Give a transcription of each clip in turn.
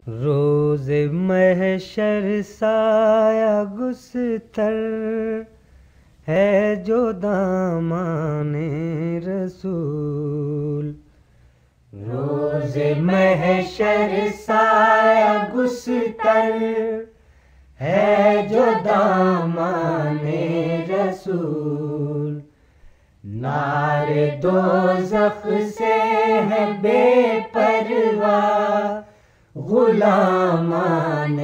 روز محشر سایہ گستر ہے جو دامان رسول. روز محشر سایہ گستر ہے جو دامان رسول. نار دوزخ سے ہے بے پرواہ غلامان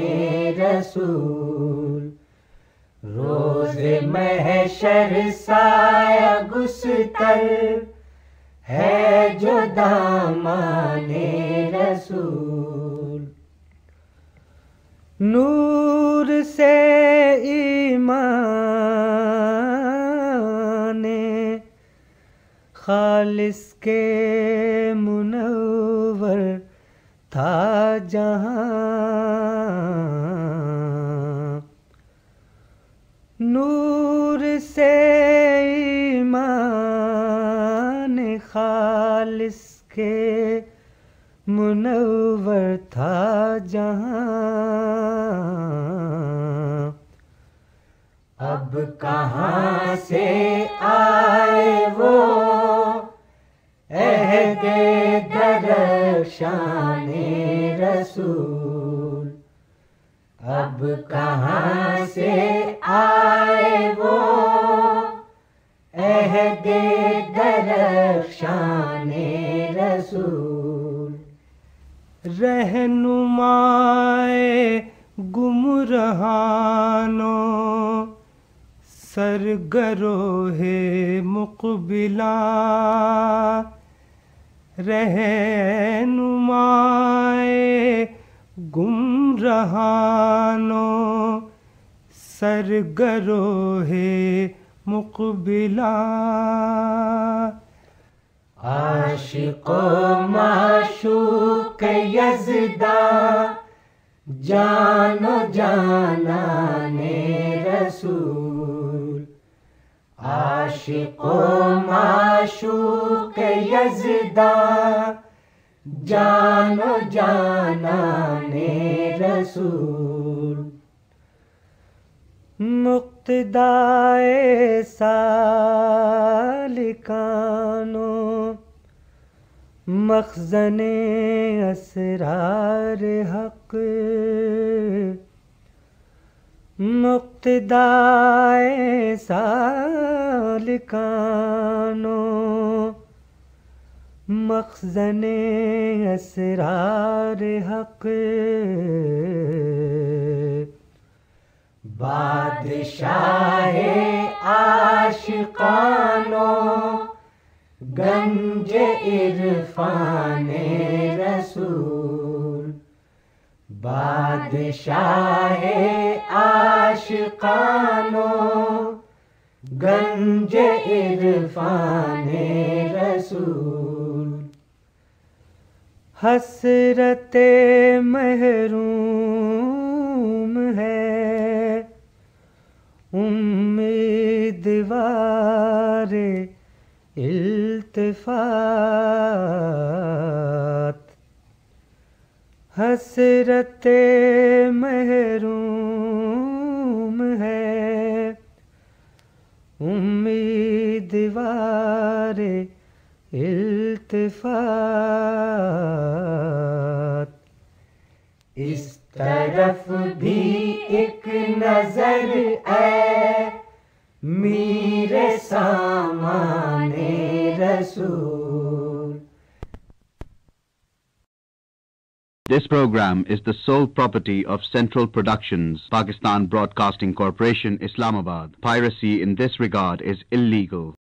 رسول. روز محشر سایہ گستر ہے جو دامان رسول. نور سے ایمان خالص کے منور تھا جہاں. نور سے ایمان خالص کے منور تھا جہاں. اب کہاں سے آئے وہ عہد درخشان رسول. اب کہاں سے آئے وہ عہد درخشان رسول. رہنمائے گمراہانوں سرگروہ مقبلاں. رہنمائے گمراہانوں سرگروہ مقبلاں. عاشق و معشوق یزداں جان و جانان رسول. عاشق و معشوق یزداں جان و جانان رسول. مقتدائے سالکانوں مخزن اسرار حق. مقتدائے سالکانوں مخزن اسرار حق. بادشاہ عاشقانوں گنج عرفان رسول. بادشاہ عاشقانوں گنج عرفان رسول. حسرت محروم ہے امیدوار التفات. حسرت محروم ہے امیدوار التفات. اس طرف بھی ایک نظر اے میر سامان رسول. This program is the sole property of Central Productions, Pakistan Broadcasting Corporation, Islamabad. Piracy in this regard is illegal.